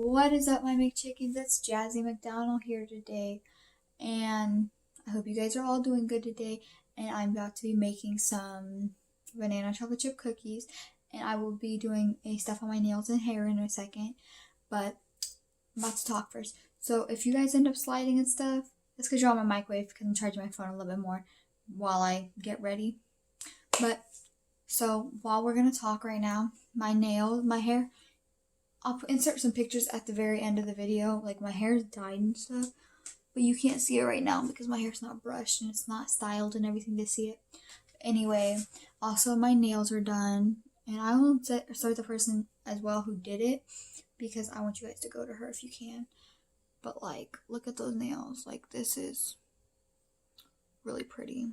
What is up, my McChickens? It's Jazzy McDonald here today, and I hope you guys are all doing good today. And I'm about to be making some banana chocolate chip cookies, and I will be doing a stuff on my nails and hair in a second. But I'm about to talk first. So if you guys end up sliding and stuff, that's because you're on my microwave because I'm charging my phone a little bit more while I get ready. But so while we're gonna talk right now, my nails, my hair. I'll insert some pictures at the very end of the video. Like, my hair's dyed and stuff, but you can't see it right now because my hair's not brushed and it's not styled and everything to see it. Anyway, also my nails are done, and I will start the person as well who did it because I want you guys to go to her if you can. But like, look at those nails. Like, this is really pretty.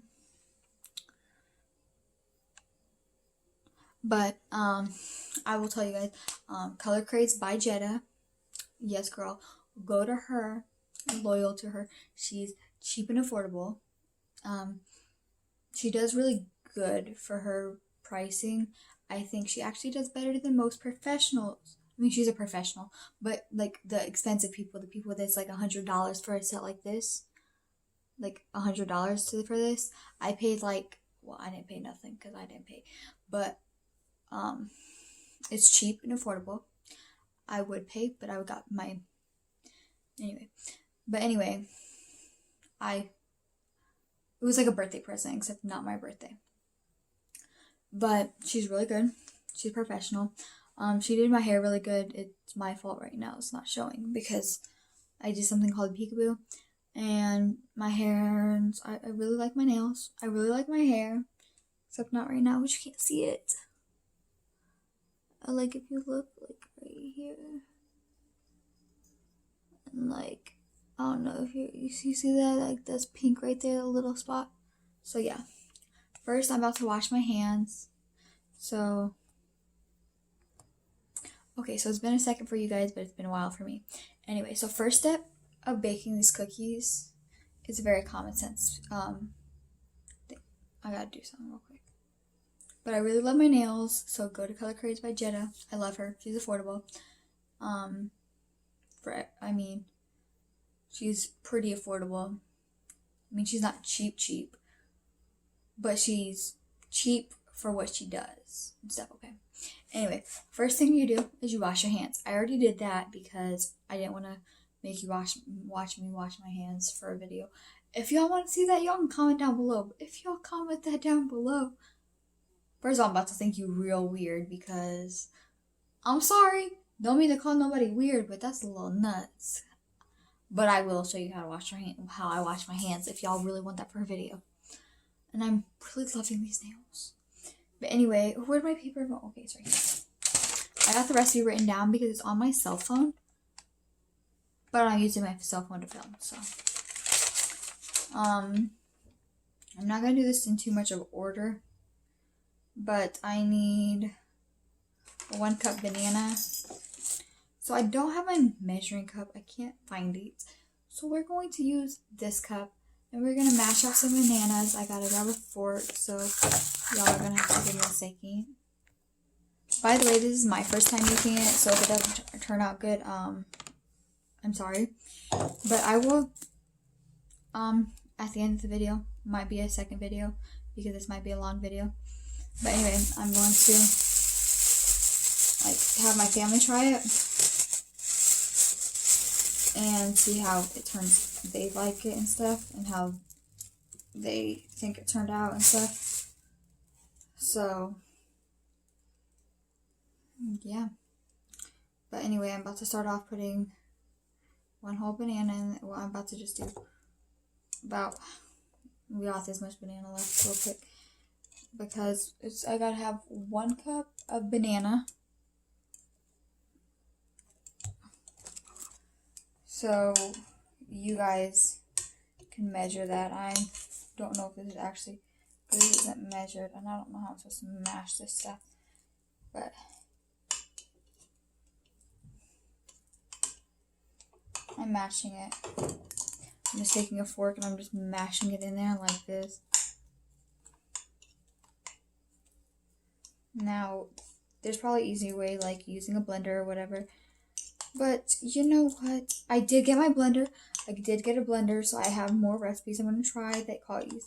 But I will tell you guys, Color Craze by Jetta. Yes, girl. Go to her. I'm loyal to her. She's cheap and affordable. She does really good for her pricing. I think she actually does better than most professionals. I mean, she's a professional, but like the expensive people, the people that's like $100 for a set like this, like $100 for this. I paid like, well, I didn't pay nothing because I didn't pay, but it's cheap and affordable. I would pay, but I would got my anyway. But anyway, it was like a birthday present, except not my birthday. But she's really good. She's professional. She did my hair really good. It's my fault right now. It's not showing because I did something called peekaboo, and my hair. I really like my nails. I really like my hair, except not right now, which you can't see it. Like, if you look like right here, and like, I don't know if you see that, like that's pink right there, the little spot. So yeah, first I'm about to wash my hands. So okay, so it's been a second for you guys, but it's been a while for me. Anyway, so first step of baking these cookies is a very common sense thing. I gotta do something real quick. But I really love my nails, so go to Color Craze by Jetta. I love her. She's affordable. She's pretty affordable. I mean, she's not cheap, but she's cheap for what she does and stuff, okay? Anyway, first thing you do is you wash your hands. I already did that because I didn't want to make you watch me wash my hands for a video. If y'all want to see that, y'all can comment down below. But if y'all comment that down below, first of all, I'm about to think you real weird because I'm sorry. Don't mean to call nobody weird, but that's a little nuts. But I will show you how I wash my hands if y'all really want that for a video. And I'm really loving these nails. But anyway, where'd my paper go? Okay, it's right here. I got the recipe written down because it's on my cell phone. But I'm using my cell phone to film, so. I'm not gonna do this in too much of order. But I need 1 cup banana. So I don't have my measuring cup. I can't find it. So we're going to use this cup. And we're going to mash up some bananas. I gotta grab a fork. So y'all are going to have to give me a second. By the way, this is my first time making it. So if it doesn't turn out good, I'm sorry. But I will, at the end of the video, might be a second video. Because this might be a long video. But anyway, I'm going to have my family try it and see how it turns. They like it and stuff, and how they think it turned out and stuff. So yeah. But anyway, I'm about to start off putting 1 whole banana in. Well, I'm about to just do we got this much banana left real quick. Because I gotta have 1 cup of banana. So you guys can measure that. I don't know if this is actually, because it isn't measured, and I don't know how I'm supposed to mash this stuff. But I'm mashing it. I'm just taking a fork and I'm just mashing it in there like this. Now, there's probably an easier way, like using a blender or whatever, But you know what? I did get my blender. I did get a blender, so I have more recipes I'm going to try that call you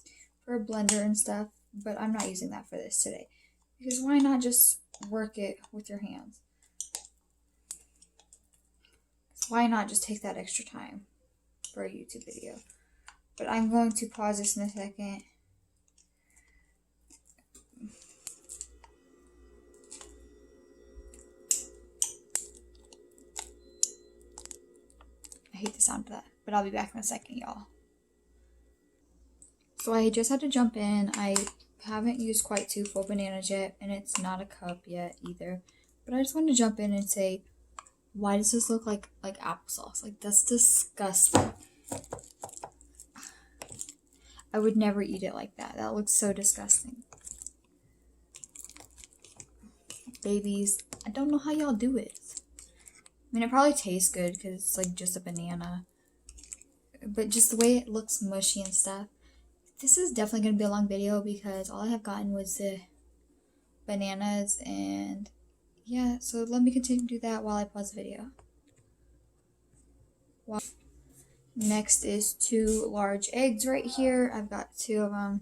for a blender and stuff. But I'm not using that for this today. Because why not just work it with your hands? Why not just take that extra time for a YouTube video? But I'm going to pause this in a second. I hate the sound of that, but I'll be back in a second, y'all. So I just had to jump in. I haven't used quite 2 full bananas yet, and it's not a cup yet either. But I just wanted to jump in and say, why does this look like applesauce? Like, that's disgusting. I would never eat it like that. That looks so disgusting. Babies, I don't know how y'all do it. I mean, it probably tastes good because it's like just a banana. But just the way it looks mushy and stuff. This is definitely going to be a long video because all I have gotten was the bananas. And yeah, so let me continue to do that while I pause the video. Next is 2 large eggs right here. I've got 2 of them.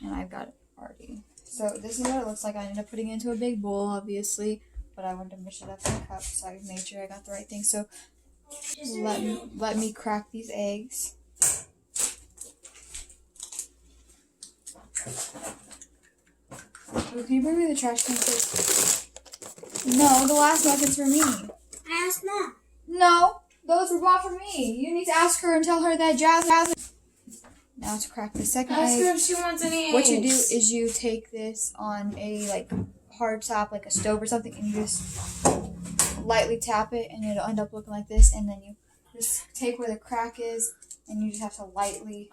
And I've got it already. So this is what it looks like. I ended up putting it into a big bowl, obviously. But I wanted to mix it up in a cup, so I made sure I got the right thing. So let me crack these eggs. Oh, can you bring me the trash can, please? No, the last muffin's for me. I asked Mom. No, those were bought for me. You need to ask her and tell her that Jasmine. Now to crack the second egg. Ask her if she wants any eggs. What you do is you take this on a hard top, like a stove or something, and you just lightly tap it, and it'll end up looking like this. And then you just take where the crack is, and you just have to lightly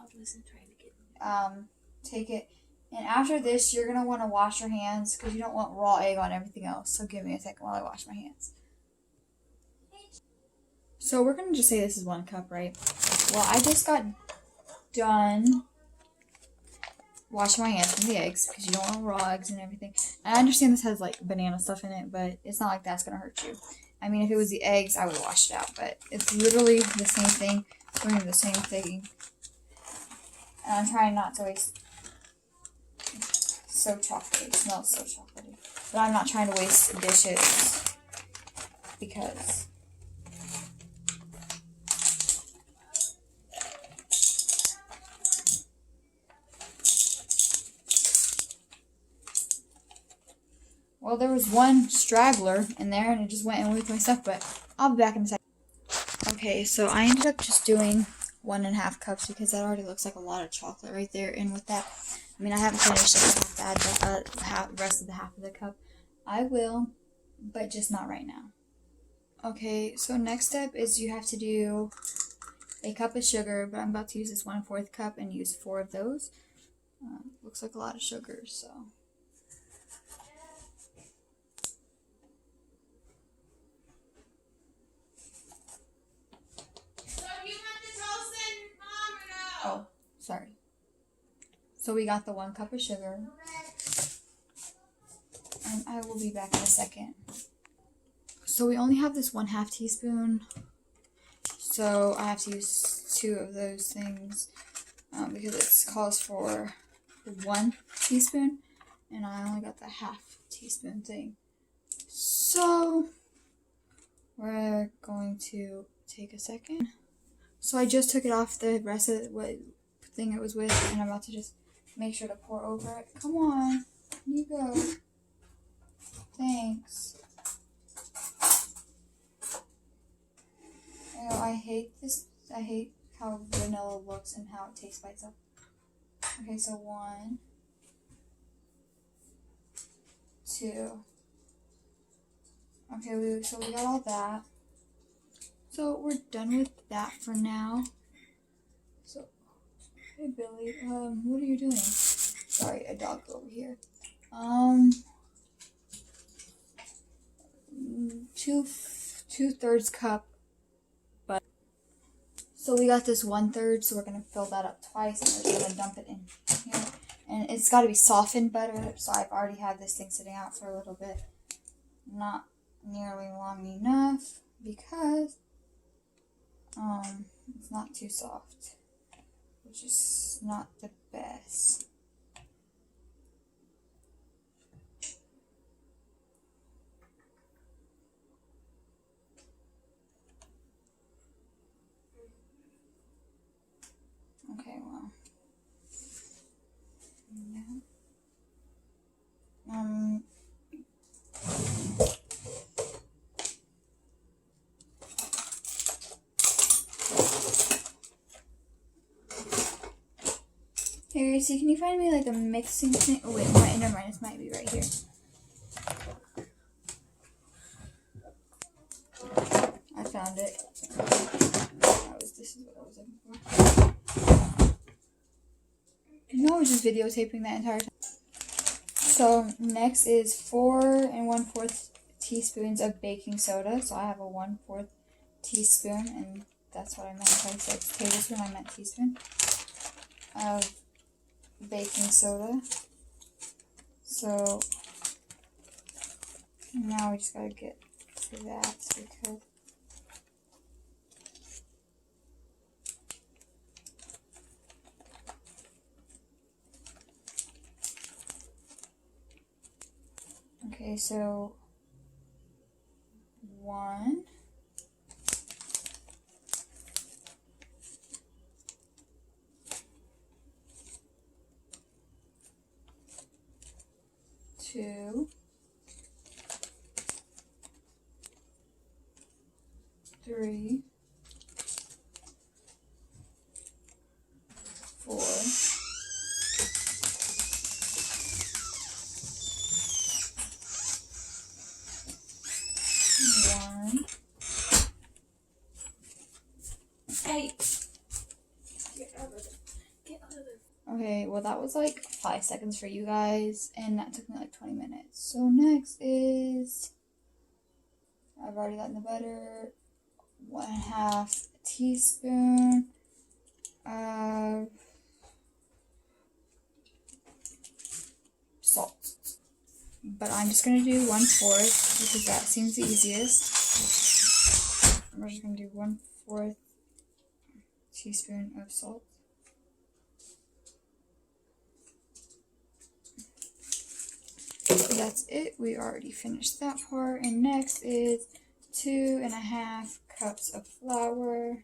take it. And after this, you're going to want to wash your hands because you don't want raw egg on everything else. So give me a second while I wash my hands. So we're going to just say this is 1 cup, right? Well, I just got done washing my hands from the eggs because you don't want raw eggs and everything. And I understand this has banana stuff in it, but it's not like that's going to hurt you. I mean, if it was the eggs, I would wash it out. But it's literally the same thing. We're doing the same thing. And I'm trying not to waste. So chocolatey. It smells so chocolatey. But I'm not trying to waste dishes because well, there was 1 straggler in there and it just went in with my stuff, but I'll be back in a second. Okay, so I ended up just doing 1.5 cups because that already looks like a lot of chocolate right there. And with that, I mean, I haven't finished it. I have to add the rest of the half of the cup. I will, but just not right now. Okay, so next step is you have to do a cup of sugar, but I'm about to use this 1/4 cup and use 4 of those. Looks like a lot of sugar, so. So you want the toast and Mom or no? Oh, sorry. So we got the 1 cup of sugar. And I will be back in a second. So we only have this 1/2 teaspoon. So I have to use 2 of those things because it calls for 1 teaspoon. And I only got the 1/2 teaspoon thing. So we're going to take a second. So I just took it off the rest of what thing it was with, and I'm about to just make sure to pour over it. Come on, here you go. Thanks. Oh, I hate this. I hate how vanilla looks and how it tastes by itself. Okay, so 1, 2. Okay, so we got all that. So we're done with that for now. So, hey Billy, what are you doing? Sorry, a dog over here. 2/3 cup. But so we got this 1/3, so we're gonna fill that up twice, and we're gonna dump it in here. And it's got to be softened butter, so I've already had this thing sitting out for a little bit. Not nearly long enough because it's not too soft, which is not the best. Okay, well, yeah. Hey Gracie, can you find me like a mixing thing? Oh wait, never mind, this might be right here. I found it. This is what I was looking for. No, I was just videotaping that entire time. So next is 4 1/4 teaspoons of baking soda. So I have a 1/4 teaspoon, and that's what I meant. If I said tablespoon, I meant teaspoon of baking soda. So now we just gotta get to that because okay, so 1, 2, 3, 4, 1. Hey. Get out of it. Get out of it. Okay, well that was like 5 seconds for you guys, and that took me like 20 minutes. So next is, I've already gotten the butter, 1/2 teaspoon of salt. But I'm just gonna do 1/4 because that seems the easiest. We're just gonna do 1/4 teaspoon of salt. That's it. We already finished that part. And next is 2.5 cups of flour.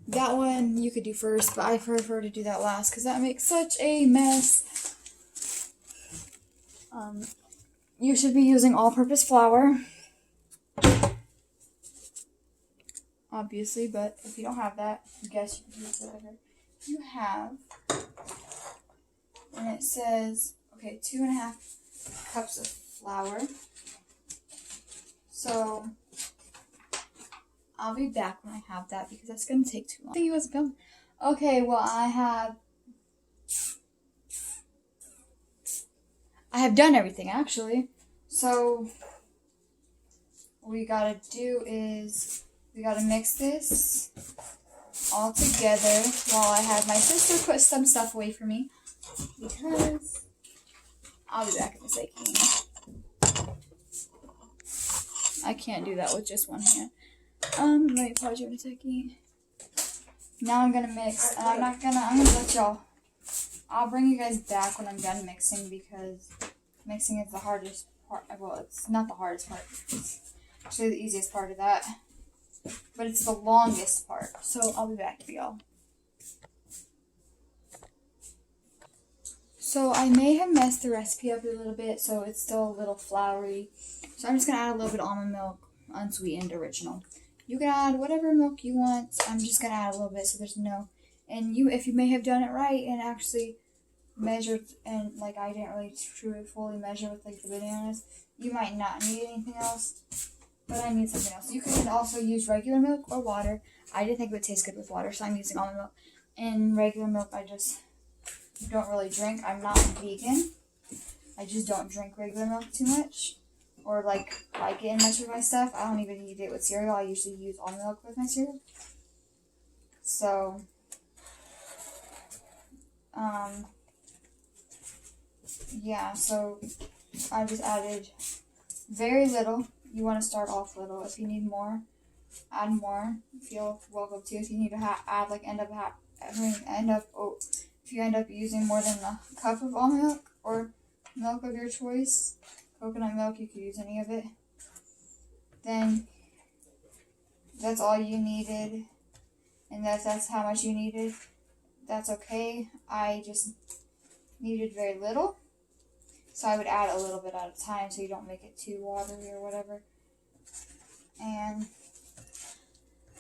That one you could do first, but I prefer to do that last because that makes such a mess. You should be using all-purpose flour, obviously, but if you don't have that, I guess you can use whatever you have. And it says, okay, 2.5 cups of flour. So I'll be back when I have that because that's gonna take too long. I think he wasn't coming. Okay, well I have done everything actually. So what we gotta do is we gotta mix this all together while I have my sister put some stuff away for me because I'll be back in a second. I can't do that with just one hand. Let me pause you in a second. Now I'm gonna mix, and I'm gonna let y'all, I'll bring you guys back when I'm done mixing because mixing is the hardest part. Well, it's not the hardest part. It's actually the easiest part of that. But it's the longest part. So I'll be back, y'all. So I may have messed the recipe up a little bit, so it's still a little floury. So I'm just going to add a little bit of almond milk, unsweetened, original. You can add whatever milk you want. I'm just going to add a little bit so there's no... And if you may have done it right and actually measured, and like I didn't really truly fully measure with like the bananas, you might not need anything else. But I need something else. You can also use regular milk or water. I didn't think it would taste good with water, so I'm using almond milk. And regular milk, I just don't really drink. I'm not vegan. I just don't drink regular milk too much. Or like it in much of my stuff. I don't even eat it with cereal. I usually use almond milk with my cereal. So, yeah, so I just added very little. You want to start off little. If you need more, add more. Feel welcome to. If you need to add like if you end up using more than a cup of almond milk or milk of your choice, coconut milk, you could use any of it. Then that's all you needed, and that's how much you needed. That's okay. I just needed very little, so I would add a little bit at a time so you don't make it too watery or whatever. And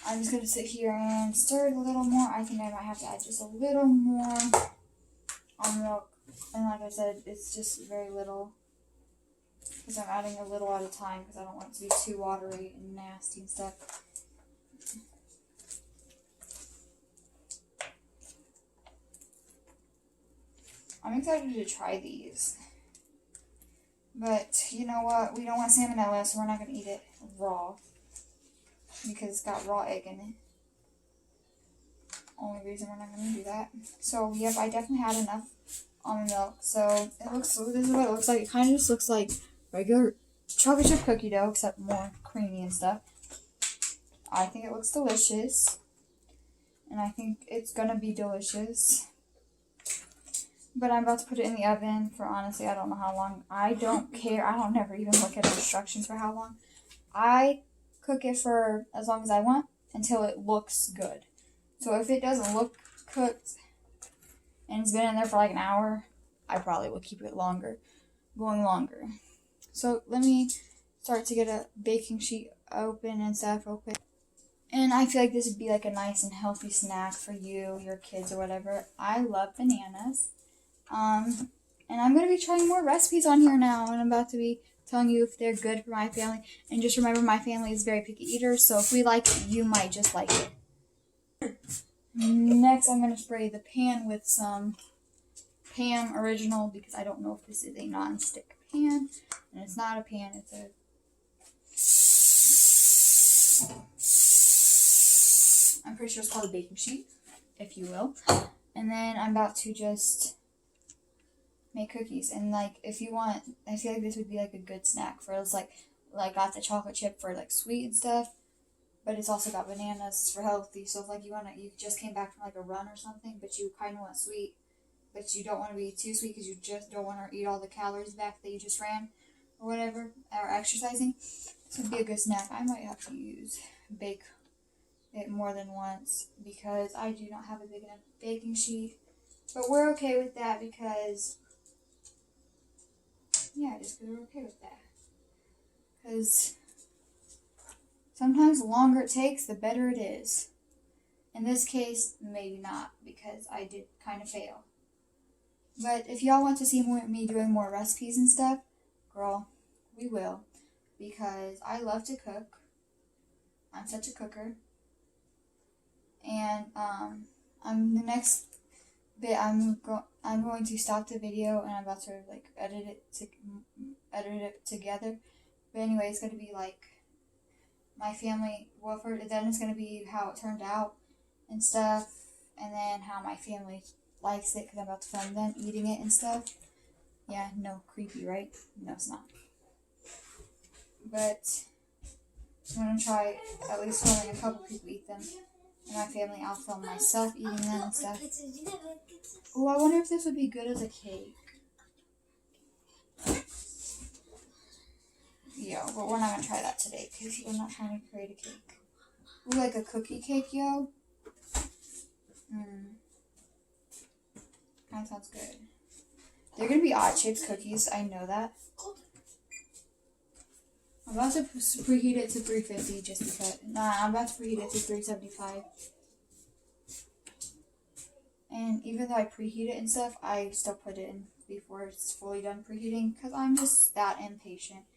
I'm just gonna sit here and stir it a little more. I think I might have to add just a little more almond milk, and like I said, it's just very little because I'm adding a little at a time because I don't want it to be too watery and nasty and stuff. I'm excited to try these. But you know what? We don't want salmonella, so we're not going to eat it raw. Because it's got raw egg in it. Only reason we're not going to do that. So, yep, I definitely had enough almond milk. So, this is what it looks like. It kind of just looks like regular chocolate chip cookie dough, except more creamy and stuff. I think it looks delicious. And I think it's going to be delicious. But I'm about to put it in the oven for, honestly, I don't know how long. I don't care. I don't never even look at instructions for how long. I cook it for as long as I want until it looks good. So if it doesn't look cooked and it's been in there for like an hour, I probably will keep it going longer. So let me start to get a baking sheet open and stuff real quick. And I feel like this would be like a nice and healthy snack for you, your kids, or whatever. I love bananas. And I'm going to be trying more recipes on here now, and I'm about to be telling you if they're good for my family. And just remember, my family is very picky eaters, so if we like it, you might just like it. Next, I'm going to spray the pan with some Pam Original, because I don't know if this is a non-stick pan, and it's not a pan, it's I'm pretty sure it's called a baking sheet, if you will. And then I'm about to just make cookies, and like if you want, I feel like this would be like a good snack for us, like got the chocolate chip for like sweet and stuff, but it's also got bananas for healthy. So if like you just came back from like a run or something, but you kind of want sweet, but you don't want to be too sweet because you just don't want to eat all the calories back that you just ran or whatever, or exercising. So it'd be a good snack. I might have to bake it more than once because I do not have a big enough baking sheet, but we're okay with that because we're okay with that. Because sometimes the longer it takes, the better it is. In this case, maybe not, because I did kind of fail. But if y'all want to see me doing more recipes and stuff, girl, we will. Because I love to cook. I'm such a cooker. And the next bit, I'm going to stop the video, and I'm about to like edit it together. But anyway, it's gonna be like my family. Well, then it's gonna be how it turned out and stuff, and then how my family likes it because I'm about to film them eating it and stuff. Yeah, no, creepy, right? No, it's not. But I'm gonna try at least filming a couple people eat them. And my family, I'll film myself eating them and stuff. Oh, I wonder if this would be good as a cake. Yo, but we're not going to try that today because we're not trying to create a cake. Ooh, like a cookie cake, yo. That sounds good. They're going to be odd-shaped cookies, I know that. I'm about to preheat it to 350 just because. I'm about to preheat it to 375. And even though I preheat it and stuff, I still put it in before it's fully done preheating because I'm just that impatient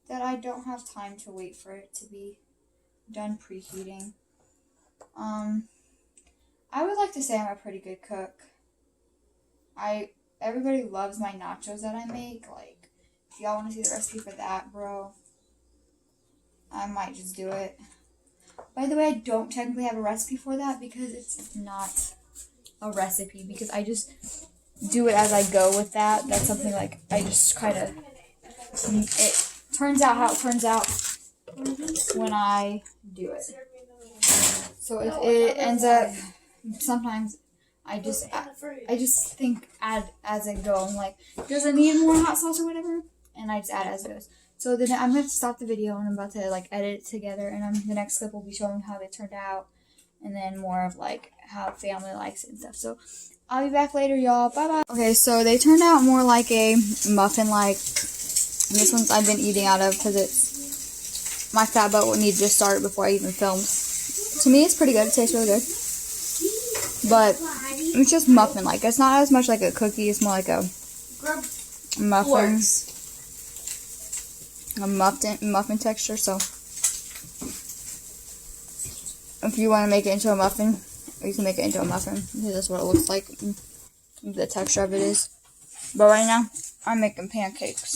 that I don't have time to wait for it to be done preheating. I would like to say I'm a pretty good cook. Everybody loves my nachos that I make. Like, if y'all want to see the recipe for that, bro, I might just do it. By the way, I don't technically have a recipe for that because it's not a recipe because I just do it as I go with that. That's something like I just kind of it turns out how it turns out when I do it. So if it ends up, sometimes I just think add as I go. I'm like, does it need more hot sauce or whatever? And I just add as it goes. So then I'm going to stop the video and I'm about to like edit it together, and the next clip will be showing how they turned out, and then more of like how family likes it and stuff. So I'll be back later, y'all. Bye bye. Okay, so they turned out more like a muffin like. And this one's I've been eating out of because it's my fat butt needed to start before I even filmed. To me, it's pretty good. It tastes really good. But it's just muffin like. It's not as much like a cookie. It's more like a muffin. A muffin texture. So if you want to make it into a muffin, you can make it into a muffin. This is what it looks like. The texture of it is. But right now, I'm making pancakes.